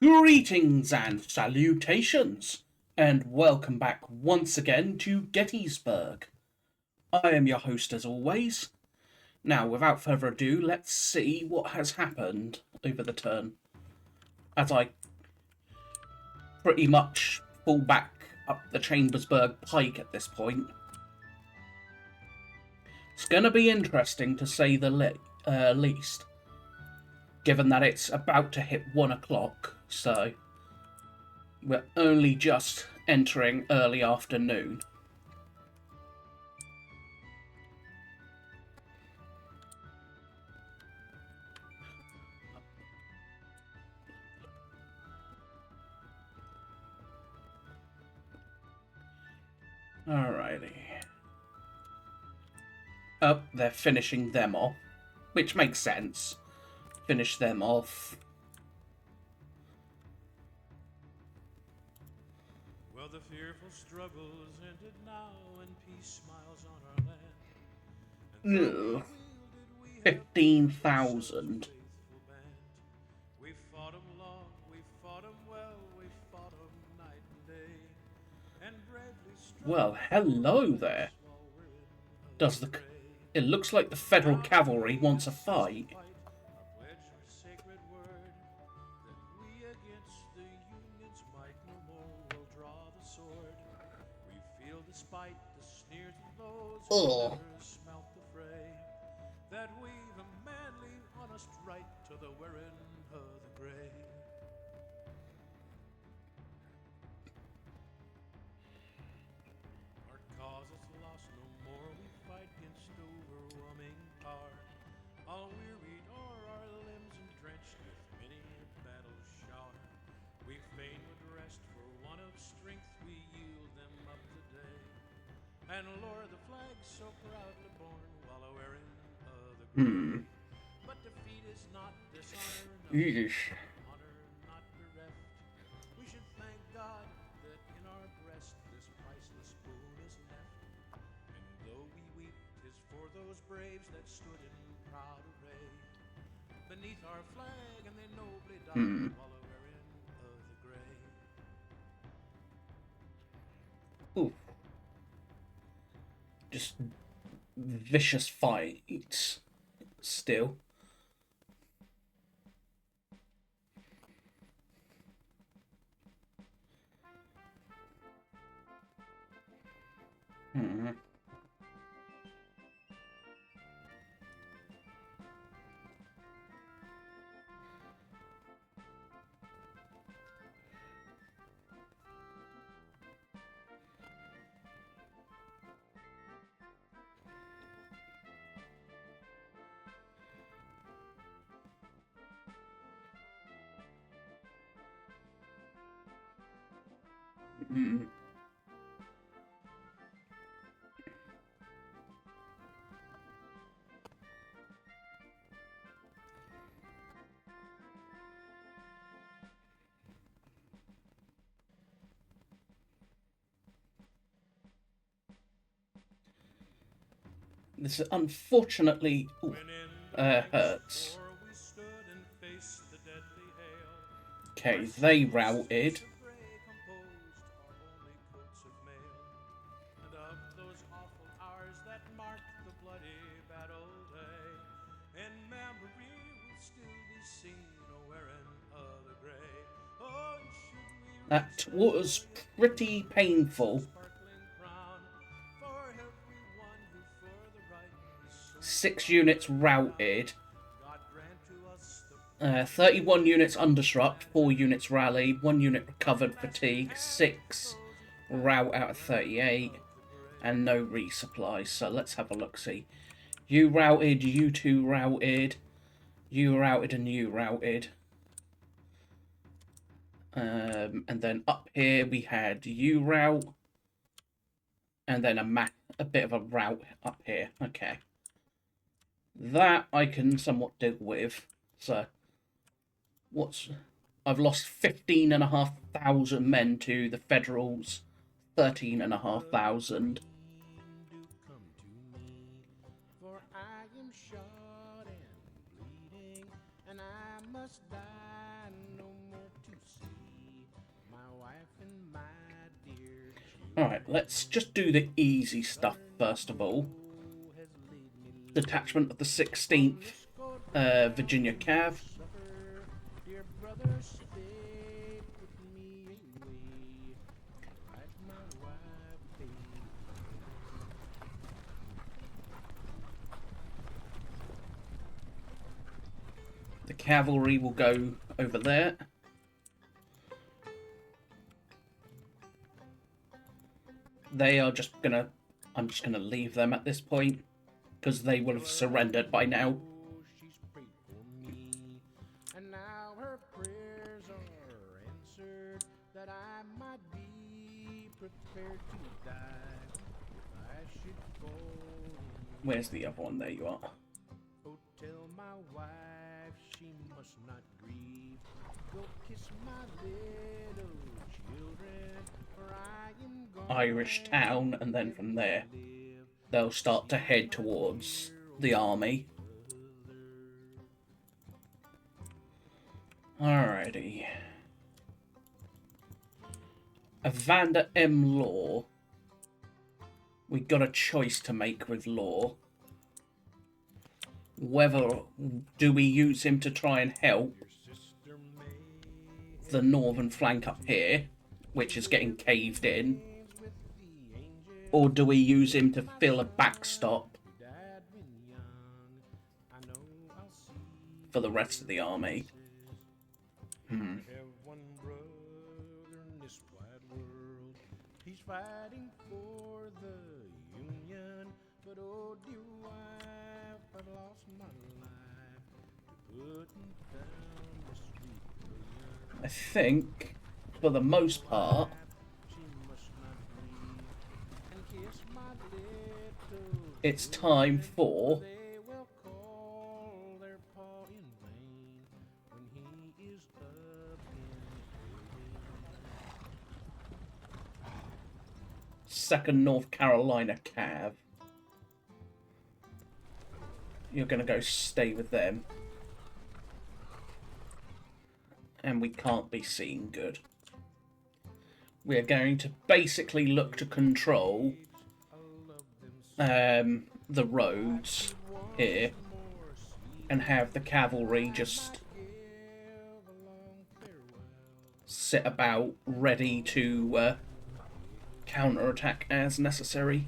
Greetings and salutations, and welcome back once again to Gettysburg. I am your host as always. Now, without further ado, let's see what has happened over the turn. As I pretty much fall back up the Chambersburg pike at this point. It's going to be interesting to say the least, given that it's about to hit 1 o'clock, so we're only just entering early afternoon. Alrighty. Oh, they're finishing them off, which makes sense. Finish them off. Well, the fearful struggle is ended now, and peace smiles on our land. 15,000. We fought 'em long, we fought 'em well, we fought 'em night and day, and bravely Well, hello there. It looks like the Federal cavalry wants a fight. Despite the sneers of those Ugh. who never smelt the fray, that we've a manly, honest right to the wearing of the gray. Our cause is lost no more, we fight against overwhelming power. All wearied o'er our limbs and drenched with many a battle shower, we fain would rest for want of strength, we yield them up today, and lower the flag so proudly borne while wearing the grave. But defeat is not dishonor, no, honor not bereft. We should thank God that in our breast this priceless boon is left. And though we weep, 'tis for those braves that stood in proud array beneath our flag, and they nobly died while wearing the gray. Ooh. Just vicious fights still. This unfortunately hurts. Okay, they routed. That was pretty painful. 6 units routed. 31 units understruck, 4 units rally, 1 unit recovered fatigue, 6 rout out of 38, and no resupply. So let's have a look-see. You routed, you two routed, you routed, and you routed. And then up here we had you rout, and then a bit of a rout up here. Okay. That I can somewhat deal with. So, I've lost 15,500 men to the Federals' 13,500. For I am shot and bleeding, and I must die no more to Alright, let's just do the easy stuff first of all. Detachment of the 16th Virginia Cav. The cavalry will go over there. They are just gonna... I'm just gonna leave them at this point, because they would have surrendered by now. And now her prayers are answered, that I might be prepared to die if I should fall. Where's the other one? There you are. Oh, tell my wife she must not grieve. Go kiss my little children, for I am gone. Irish town, and then from there they'll start to head towards the army. Alrighty. Evander M. Law. We got a choice to make with Law. Whether do we use him to try and help the northern flank up here, which is getting caved in, or do we use him to fill a backstop for the rest of the army? Have one brother in this wide world. He's fighting for the Union, but oh dear wife, I've lost my life to putting down the sweet Union. I think, for the most part, She must not grieve and kiss my little. it's time for They will call their paw in vain when he is up in 2nd North Carolina Cav. You're going to go stay with them. And we can't be seen good. We're going to basically look to control the roads here and have the cavalry just sit about ready to counterattack as necessary.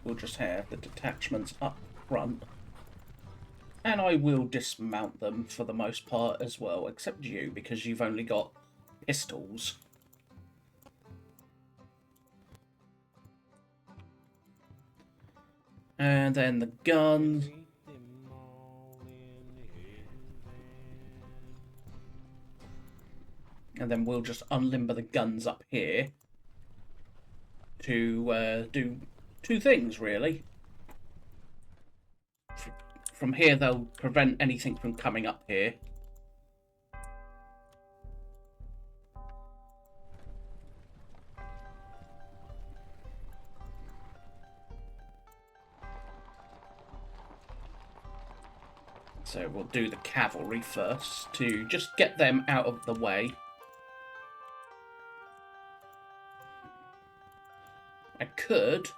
We'll just have the detachments up front. And I will dismount them for the most part as well, except you, because you've only got pistols. And then the guns. And then we'll just unlimber the guns up here to do two things, really. From here, they'll prevent anything from coming up here. So we'll do the cavalry first to just get them out of the way. I could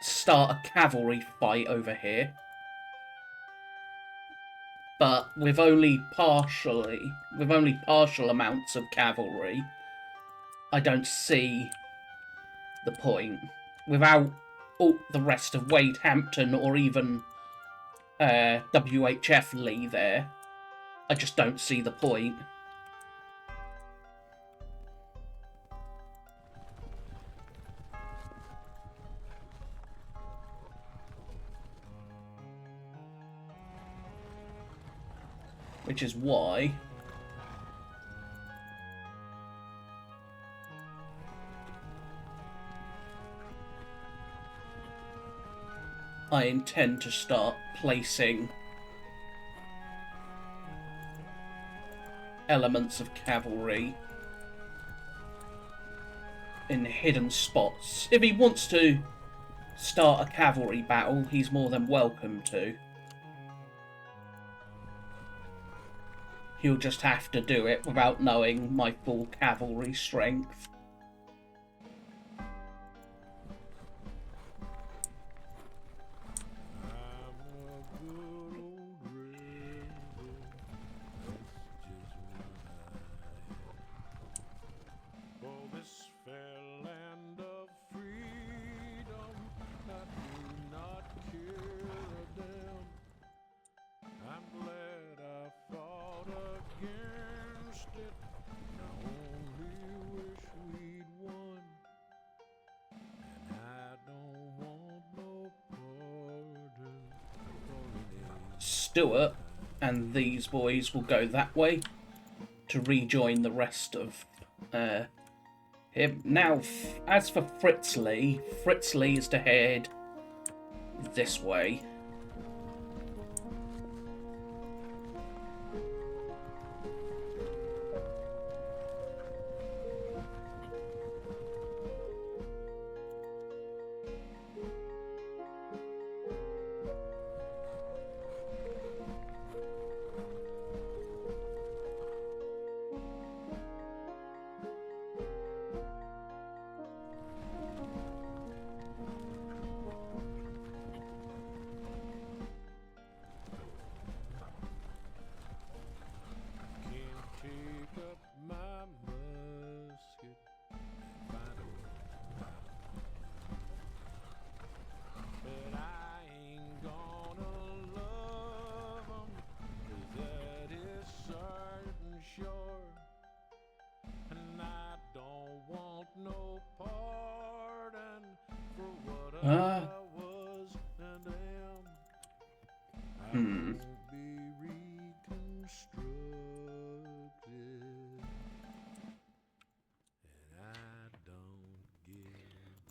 start a cavalry fight over here, but with only partial amounts of cavalry, I don't see the point. Without all the rest of Wade Hampton or even WHF Lee there, I just don't see the point. Which is why I intend to start placing elements of cavalry in hidden spots. If he wants to start a cavalry battle, he's more than welcome to. He'll just have to do it without knowing my full cavalry strength. Stuart and these boys will go that way to rejoin the rest of him. Now, as for Fritz Lee is to head this way.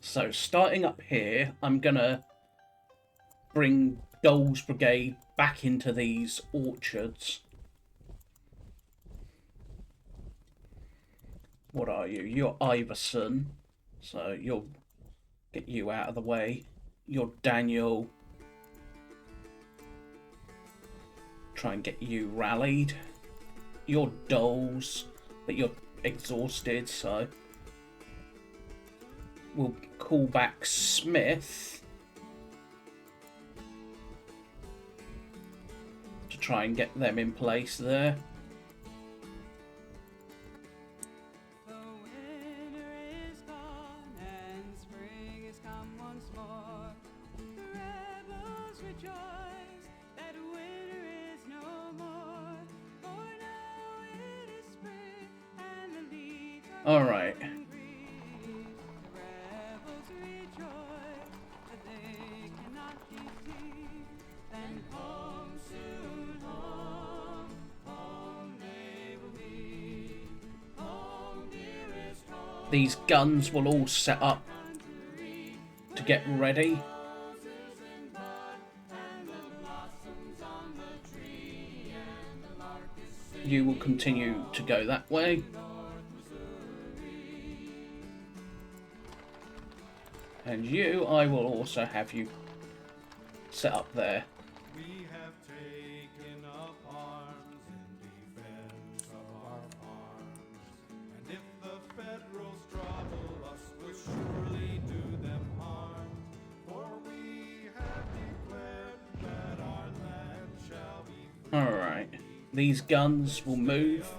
So, starting up here, I'm gonna bring Dole's brigade back into these orchards. What are you? You're Iverson, so you'll get you out of the way. You're Daniel. Try and get you rallied. You're Dole's, but you're exhausted, so we'll call back Smith to try and get them in place there. All right. These guns will all set up to get ready. You will continue to go that way. And you, I will also have you set up there. We have taken up arms in defense of our farms, and if the Federals trouble us, we'll surely do them harm. For we have declared that our land shall be free. Alright, these guns will move.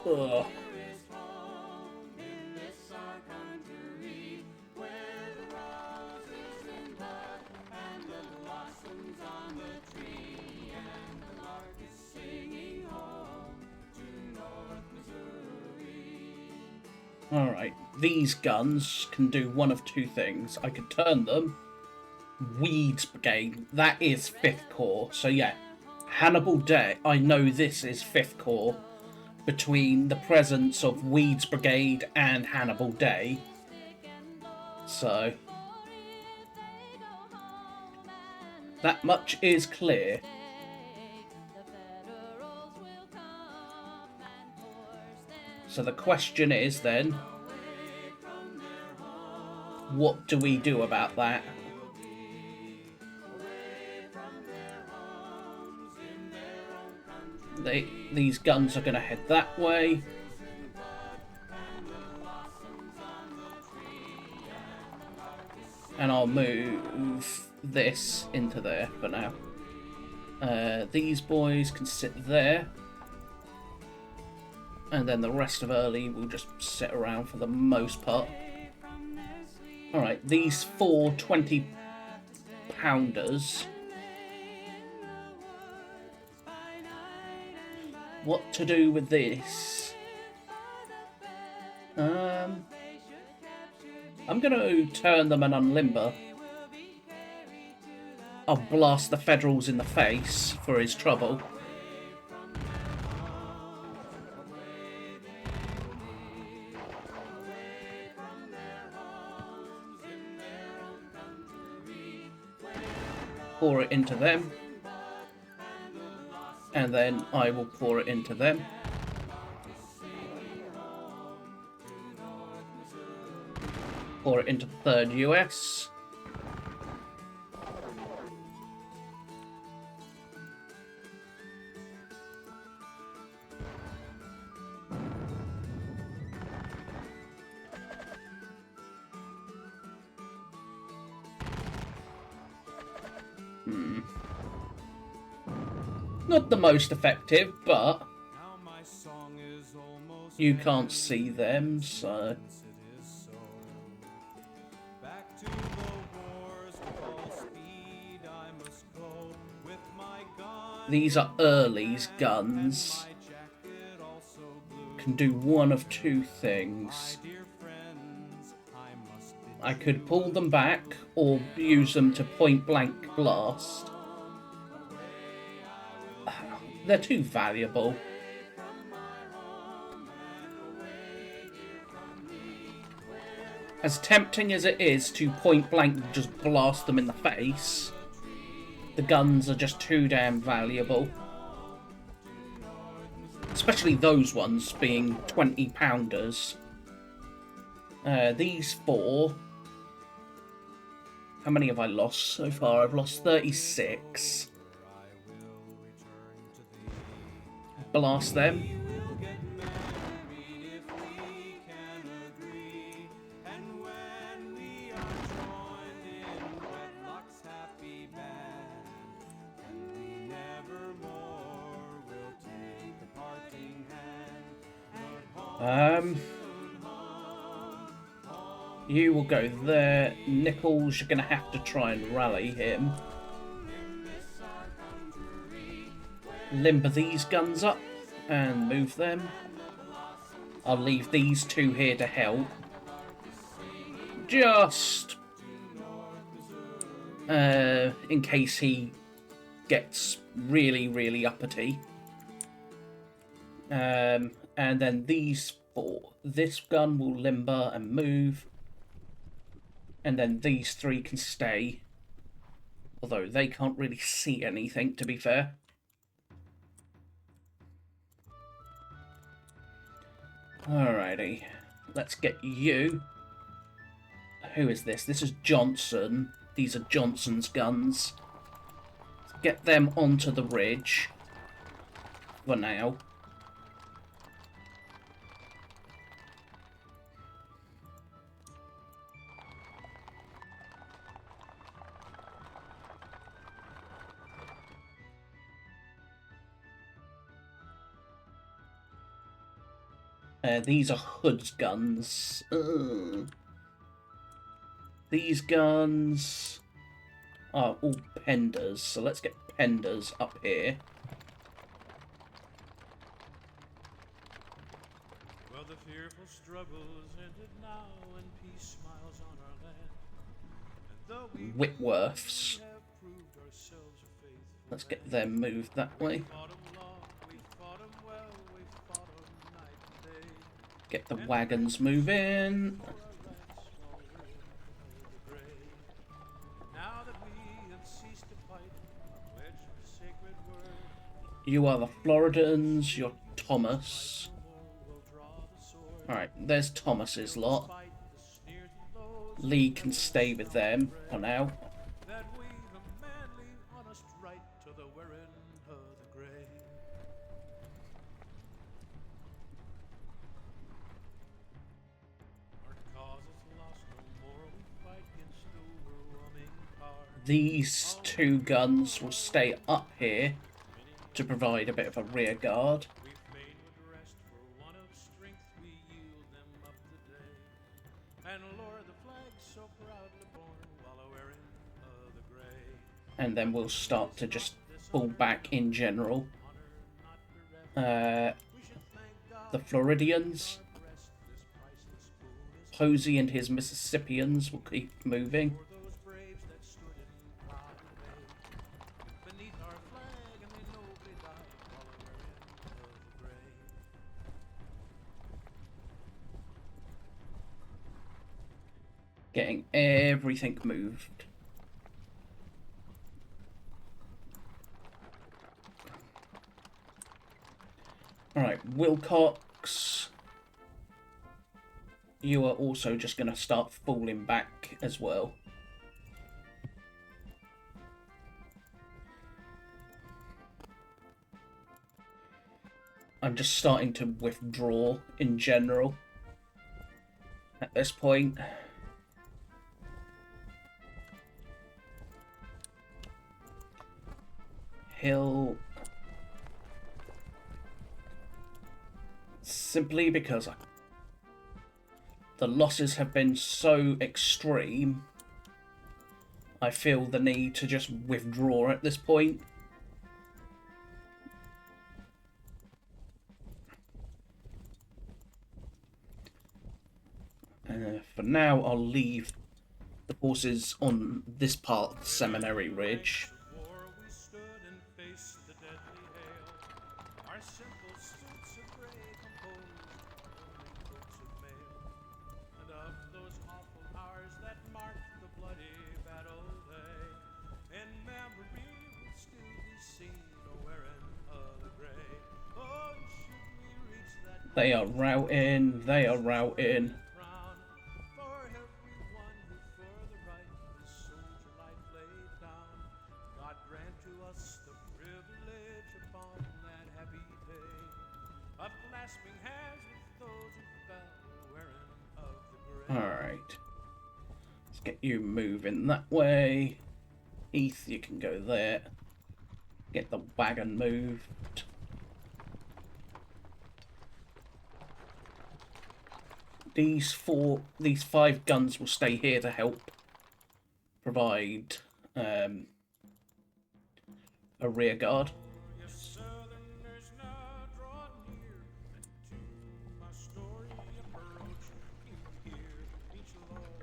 Ugh. Alright, these guns can do one of two things. I could turn them. Weeds Brigade, that is 5th Corps. So yeah, Hannibal Day, I know this is 5th Corps. Between the presence of Weeds Brigade and Hannibal Day. So that much is clear. So the question is then, what do we do about that? These guns are going to head that way. And I'll move this into there for now. These boys can sit there. And then the rest of early will just sit around for the most part. Alright, these 4 20-pounders. What to do with this? I'm going to turn them and unlimber. I'll blast the Federals in the face for his trouble. Pour it into them. And then I will pour it into them. Pour it into the 3rd US. Not the most effective, but you can't see them, so... These are Early's guns. Can do one of 2 things. I could pull them back or use them to point blank blast. They're too valuable. As tempting as it is to point blank just blast them in the face, the guns are just too damn valuable. Especially those ones being 20-pounders. These 4... How many have I lost so far? I've lost 36. Blast them. You will go there. Nichols, you're going to have to try and rally him. Limber these guns up and move them. I'll leave these 2 here to help. Just in case he gets really, really uppity. And then these 4. This gun will limber and move. And then these 3 can stay. Although they can't really see anything, to be fair. Alrighty. Let's get you. Who is this? This is Johnson. These are Johnson's guns. Get them onto the ridge. For now. These are Hood's guns. These guns are all Penders, so let's get Penders up here. Well, the fearful struggle is ended now, and peace smiles on our land. And though we Whitworths. have proved ourselves faithful, Let's get them moved that way. fought 'em long, we fought 'em well, we fought 'em night and day. Get the wagons moving. For our rights while we're the gray. Now that we have ceased to fight, pledge the sacred word. You are the Floridans, you're Thomas. More will draw the sword. Alright, there's Thomas's lot. Fight the sneers of those Lee can stay with them for now. That we've a manly, honest right to the wearing of the gray. Our cause is lost no more, we fight against overwhelming power. These two guns will stay up here to provide a bit of a rear guard. We fain would rest for want of strength, we yield them up today. And Lord, the flag so proudly born while wearing of the gray. And then we'll start to just pull back in general. The Floridians, Posey and his Mississippians will keep moving. Those braves that stood in proud array beneath our flag, and they nobly died while wearing of the gray. Getting everything moved. Alright, Wilcox. You are also just going to start falling back as well. I'm just starting to withdraw in general at this point. Hill, simply because the losses have been so extreme, I feel the need to just withdraw at this point. For now, I'll leave the forces on this part of the Seminary Ridge. War we stood and faced the deadly hail. Our simple suits of gray composed only coats of mail. And of those awful hours that marked the bloody battle day, in memory will still be seen a wearing of the gray. Oh, should we reach that They are routing, they are routing. crown for everyone who for the right his soldier life laid down. God grant to us the privilege upon that happy day of clasping hands with those who fell wearing of the gray. Alright. Let's get you moving that way. Heath, you can go there. Get the wagon moved. These 5 guns will stay here to help provide a rear guard. Yes, Southerners now draw near, and to my story approach. You hear each loyal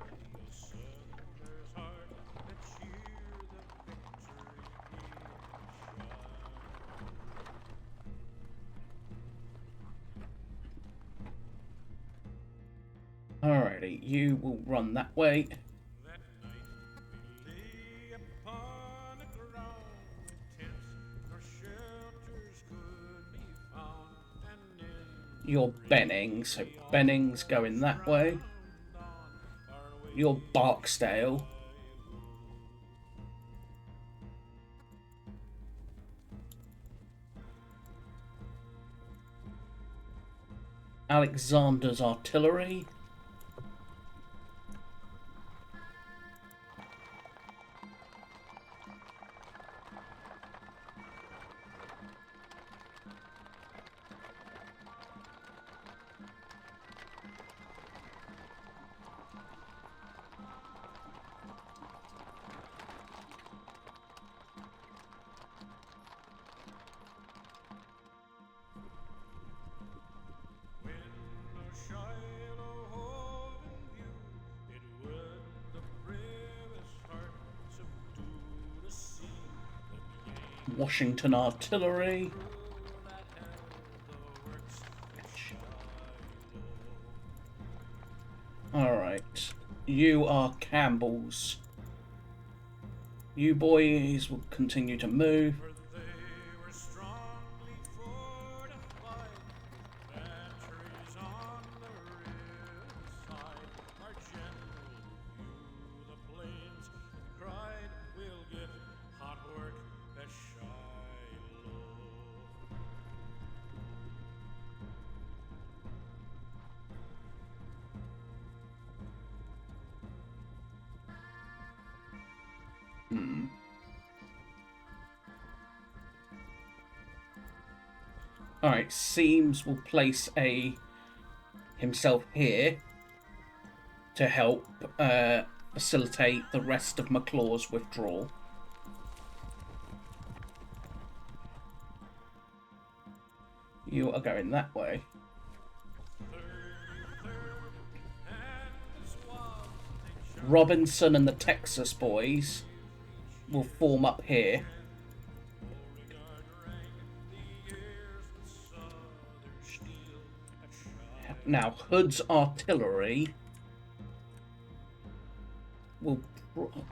Southerner's heart that cheer the victory Alrighty, you will run that way. That night we lay upon the ground with tents nor shelters could be found, and in You're Benning, so Benning's going that way. You're Barksdale. Alexander's artillery. when the Shiloh hove in view, it would the bravest heart subdue to see the Yankees Washington artillery. that held the works at Shiloh. Alright. You are Campbell's. You boys will continue to move. For they were strongly fortified, batteries on the riverside. Our general Alright, Seams will place himself here to help facilitate the rest of McClaw's withdrawal. You are going that way. Robinson and the Texas boys will form up here. Now, Hood's artillery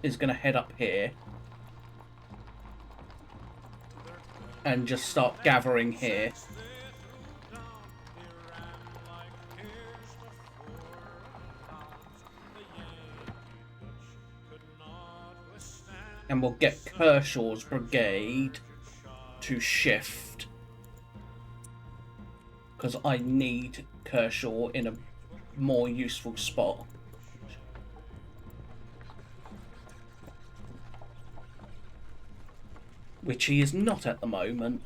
is going to head up here and just start gathering here. And we'll get Kershaw's brigade to shift, because I need Kershaw in a more useful spot. Which he is not at the moment.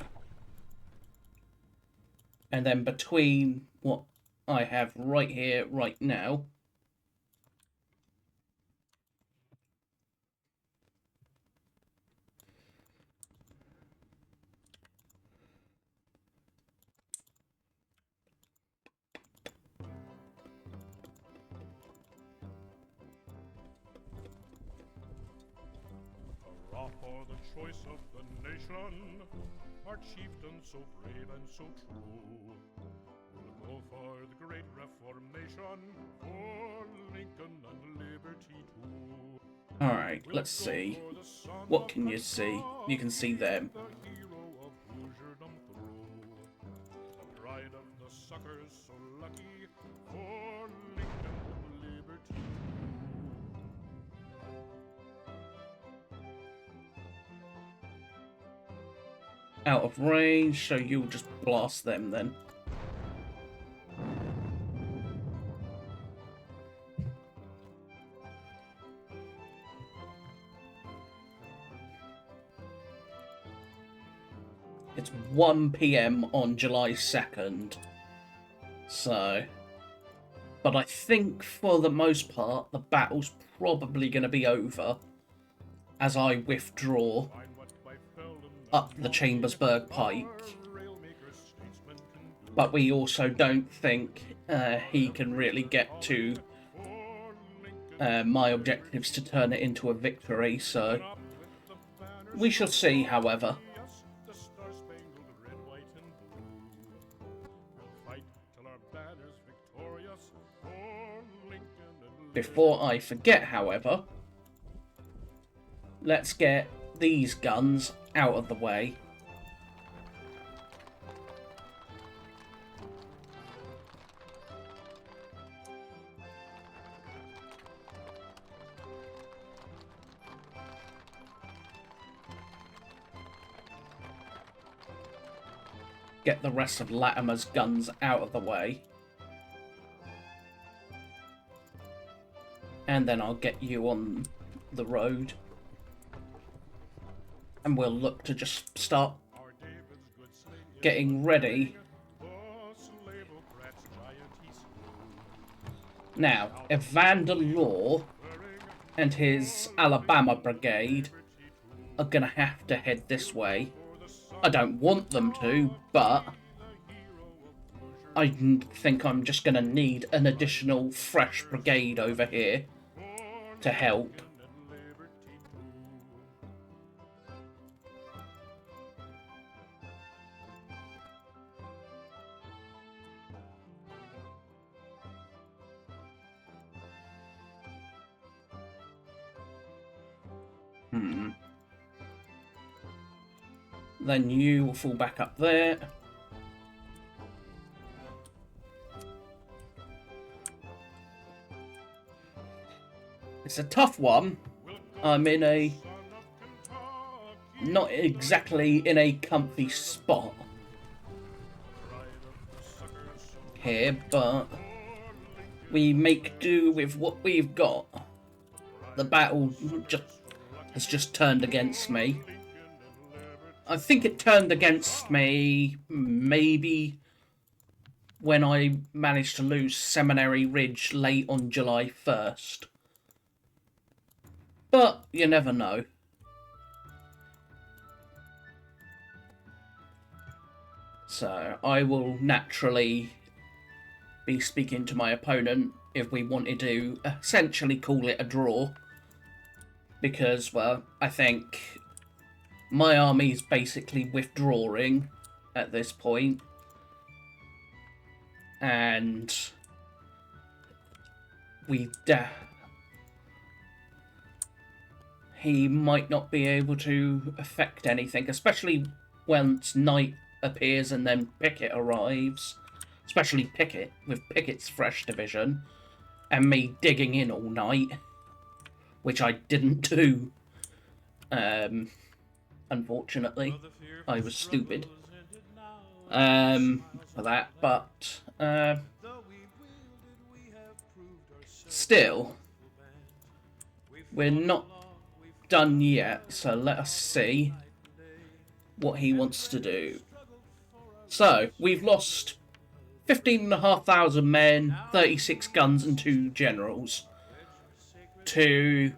And then between what I have right here, right now, for the choice of the nation, our chieftain so brave and so true. We'll go for the great Reformation, for Lincoln and liberty too. Alright, let's see. What can you see? You can see them. The hero of Hoosierdom through. The pride of the suckers so lucky, for Lincoln and liberty. Out of range, so you'll just blast them then. It's 1 PM on July 2nd. So... But I think for the most part, the battle's probably going to be over as I withdraw up the Chambersburg Pike. But we also don't think he can really get to my objectives to turn it into a victory, so we shall see, however. Before I forget, however, let's get these guns out of the way. Get the rest of Latimer's guns out of the way. And then I'll get you on the road. And we'll look to just start getting ready. Now, Evander Law and his Alabama Brigade are going to have to head this way. I don't want them to, but I think I'm just going to need an additional fresh brigade over here to help. Then you will fall back up there. It's a tough one. I'm in a... not exactly in a comfy spot here, but we make do with what we've got. The battle has just turned against me. I think it turned against me maybe when I managed to lose Seminary Ridge late on July 1st. But you never know. So I will naturally be speaking to my opponent if we wanted to essentially call it a draw. Because, well, I think my army is basically withdrawing at this point. And he might not be able to affect anything, especially once night appears and then Pickett arrives. Especially Pickett, with Pickett's fresh division, and me digging in all night, which I didn't do. Unfortunately, I was stupid for that, but still, we're not done yet, so let us see what he wants to do. So, we've lost 15,500 men, 36 guns and 2 generals to,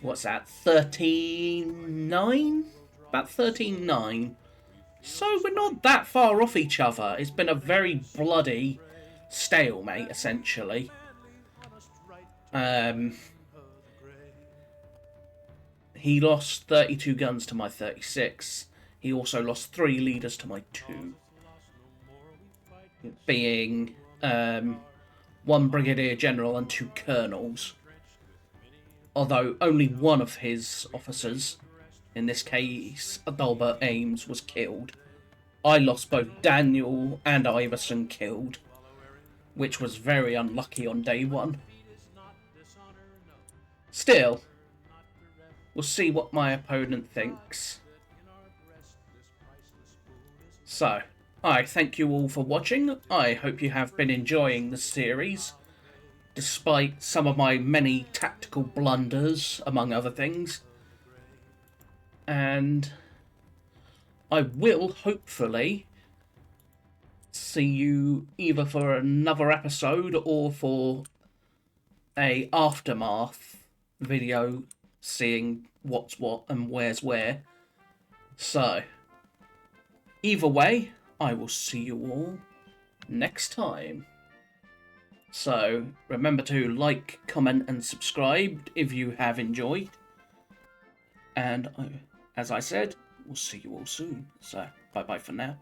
what's that, 13,900? About 13,900. So we're not that far off each other. It's been a very bloody stalemate, essentially. He lost 32 guns to my 36. He also lost 3 leaders to my 2. Being 1 brigadier general and 2 colonels. Although only one of his officers, in this case Adalbert Ames, was killed. I lost both Daniel and Iverson killed, which was very unlucky on day 1. Still, we'll see what my opponent thinks. So, I thank you all for watching. I hope you have been enjoying the series, despite some of my many tactical blunders, among other things. And I will hopefully see you either for another episode or for a aftermath video, seeing what's what and where's where. So, either way, I will see you all next time. So, remember to like, comment and subscribe if you have enjoyed. And, as I said, we'll see you all soon. So, bye-bye for now.